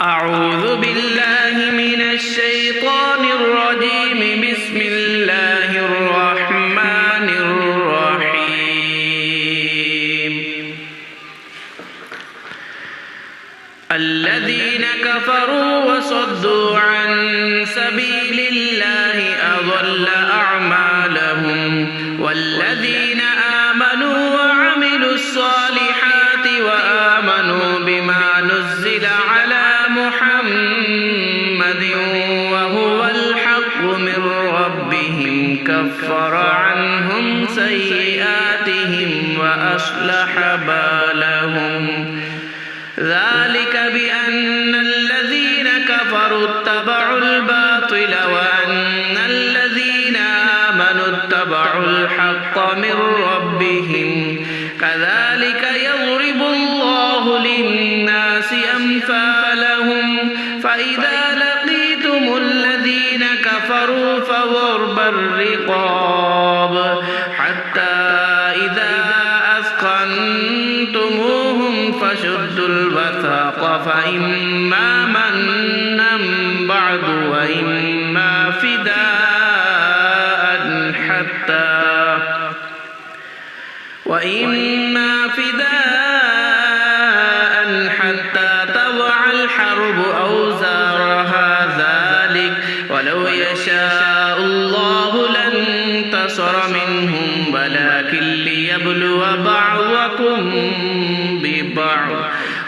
أعوذ بالله من الشيطان الرجيم. بسم الله الرحمن الرحيم. الذين كفروا وصدوا عن سبيل الله أضل أعمالهم، والذين آمنوا وعملوا الصالحات وآمنوا بما نزل على محمد وهو الحق من ربهم كفر عنهم سيئاتهم وأصلح بالهم. ذلك بأن الذين كفروا اتبعوا الباطل وأن الذين آمنوا اتبعوا الحق من ربهم. كذلك يضرب الله للناس أمثالهم. فإذا لقيتم الذين كفروا فضرب الرقاب حتى إذا أثخنتموهم فشدوا الوثاق فإما منا بعد وإما فداء حتى تضع الحرب أوزارها. ذلك ولو يشاء الله لانتصر منهم ولكن ليبلو بعضكم ببعض.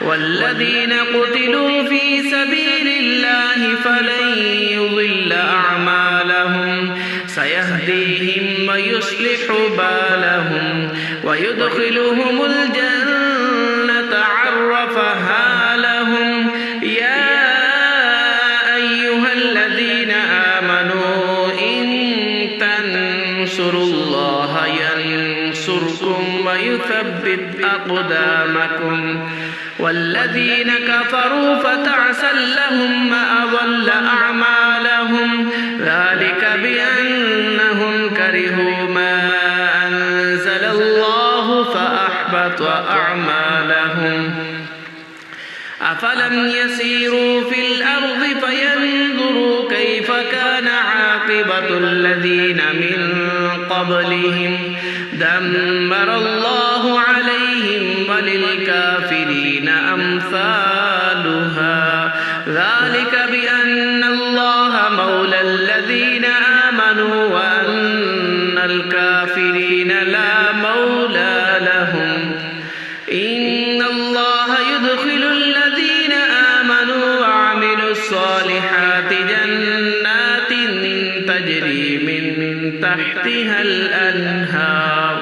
والذين قتلوا في سبيل الله فلن يضل أعمالهم. سيهديهم ويصلح بالهم ويدخلهم الجنة عرفها لهم. يا أيها الذين آمنوا إن تنصروا الله ينصركم ويثبت أقدامكم. والذين كفروا فتعسا لهم وأضل أعمالهم. ذلك بأنهم كرهوا ما أنزل الله فأحبط أعمالهم. أفلم يسيروا في الأرض فينظروا كيف كان عاقبة الذين من قبلهم. دمر الله عليهم وللكافرين أمثالها. ذلك بأن الله مولى الذين آمنوا وأن الكافرين لا مولى لهم. إن الله يدخل الذين آمنوا وعملوا الصالحات جنات تجري من تحتها الأنهار.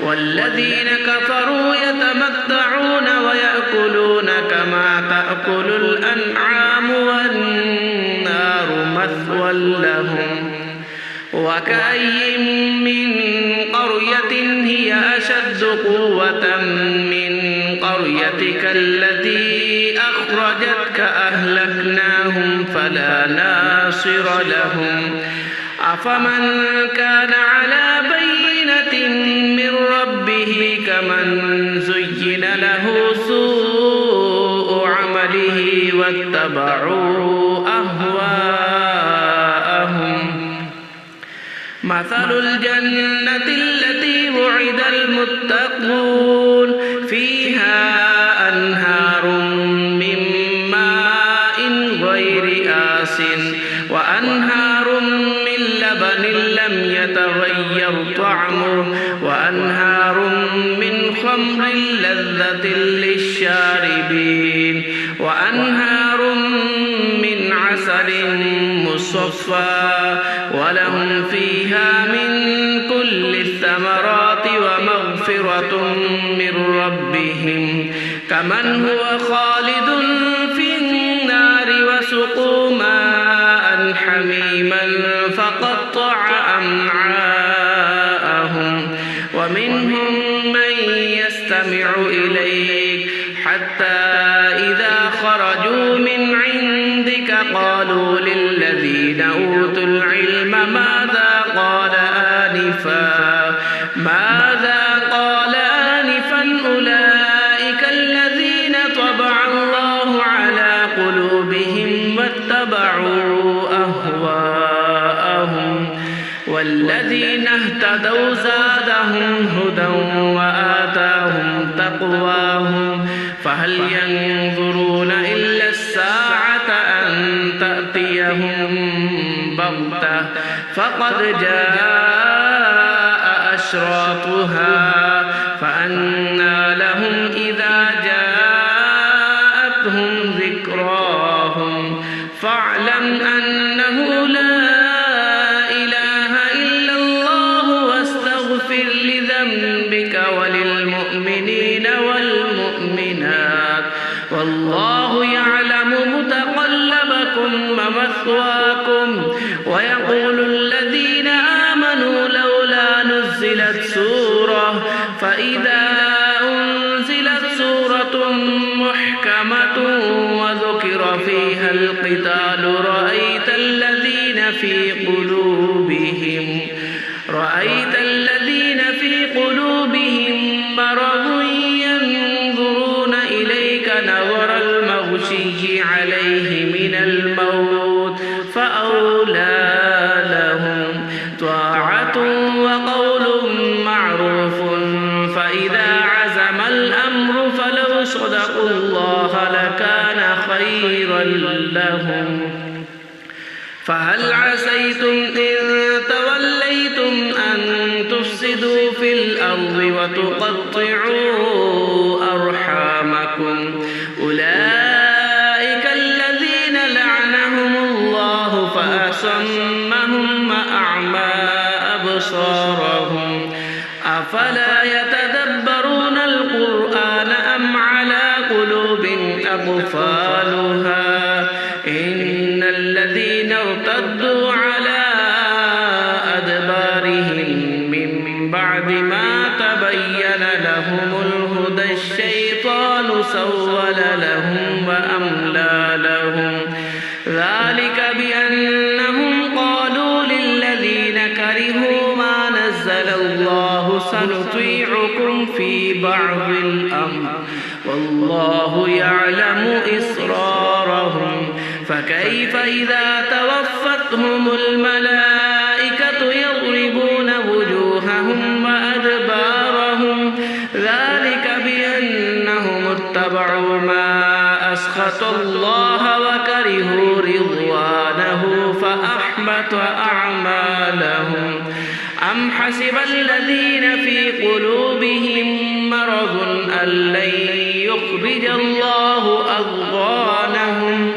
والذين كفروا يتمتعون ويأكلون كما تأكل الأنعام والنار مثوى لهم. وكأي من قرية هي أشد قوة من قريتك التي أخرجتك أهلكناهم فلا ناصر لهم. أفمن كان على بينة من ربه كمن زين له سوء عمله واتبعوا أهواءهم. مثل الجنة التي وعد المتقون فيها أنهار من ماء غير آسٍ وأنهار من لبن لم يتغير طعمه وأنهار من خمر لذة للشاربين وأنهار من عسل مصفى ولهم فيها من كل الثمرات ومغفرة من ربهم كمن هو خالد في النار وسقوا ماء حميما فقطع أمعاءهم. ومنهم من يستمع إليك حتى إذا خرجوا من عندك قالوا للذين أوتوا العلم ماذا قال آنفا أولئك الذين طبع الله على قلوبهم والذين اهتدوا زادهم هدى وآتاهم تقواهم فهل ينظرون إلا الساعة أن تأتيهم بغتة فقد جاء أشراطها فأنى لهم إذا جاءتهم ذكراهم فاعلم أنه لا إله إلا الله واستغفر لذنبك وللمؤمنين والمؤمنات والله يعلم متقلبكم ومثواكم. ويقول الذين آمنوا لولا نزلت سورة فإذا أنزلت سورة محكمة وذكر فيها القتال رأيت الذين في قلوبهم مرض ينظرون إليك نظر المغشي عليه من الموت فأولى لهم طاعة وقول معروف فإذا عزم الأمر فلو صدقوا الله لكان خيرا لهم. فهل عسيتم إن توليتم أن تفسدوا في الأرض وتقطعوا أرحامكم أولئك الذين لعنهم الله فأصمهم وأعمى أبصارهم أفلا يتدبرون القرآن أم على قلوب أقفالها إن الذين ارتدوا على أدبارهم من بعد ما تبين لهم الهدى الشيطان سول لهم وأملى لهم ذلك بأنهم قالوا للذين كرهوا ما نزل الله سنطيعكم في بعض الأمر والله يعلم إسرارهم فكيف إذا توفتهم الملائكة يضربون وجوههم وأدبارهم ذلك بأنهم اتبعوا ما أسخط الله وكرهوا رضوانه فأحبط أعمالهم. أم حسب الذين في قلوبهم مرض أن لن يخرج الله أضغانهم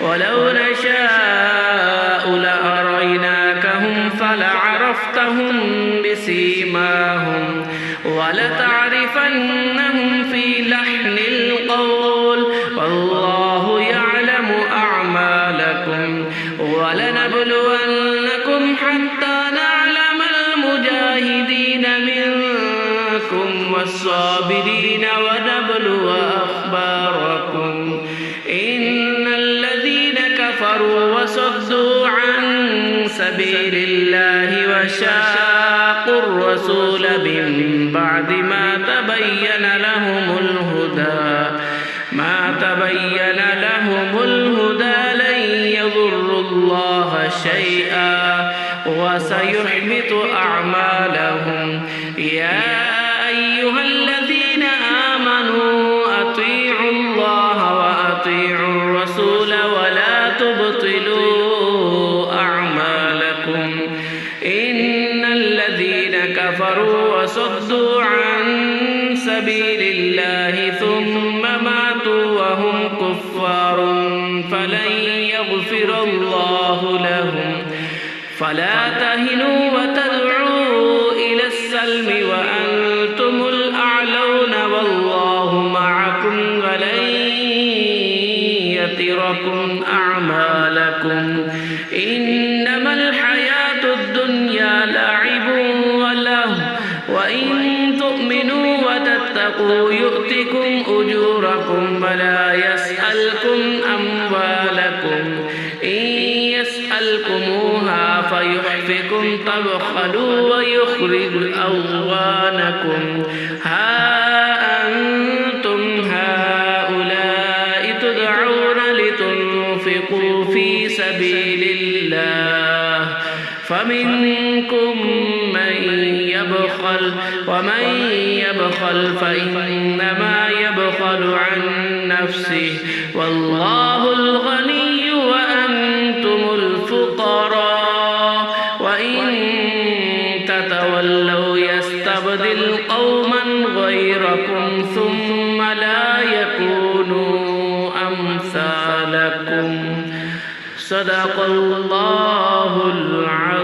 ولو نشاء لأريناكهم فلعرفتهم بسيماهم ولتعرفنهم في لحن القول والله يعلم أعمالكم ولنبلونكم حتى نعلم المجاهدين منكم والصابرين ونبلو أخباركم. إن الذين كفروا وصدوا عن سبيل الله وشاقوا الرسول من بعد ما تبين لهم الهدى لن يضروا الله شيئا وسيحبط أعمالهم. يا أيها الذين آمنوا أطيعوا الله وأطيعوا الرسول ولا تبطلوا أعمالكم. إن الذين كفروا وصدوا عن سبيل الله ثم ماتوا وهم كفار فلن يغفر الله لهم. فلا تهنوا وتدعوا إلى السلم وأنتم الأعلون والله معكم ولن يتركم أعمالكم. إنما الحياة الدنيا لعب ولهو وإن تؤمنوا وتتقوا يؤتكم أجوركم ولا يسألكم أموالكم. إن يسألكموها فيحفكم تبخلوا ويخرج أضغانكم. ها أنتم هؤلاء تدعون لتنفقوا في سبيل الله فمنكم من يبخل ومن يبخل فإنما يبخل عن نفسه والله الغني وأنتم الفقراء وإن تتولوا يستبدل قوما غيركم ثم لا يكونوا أمثالكم صدق الله العظيم.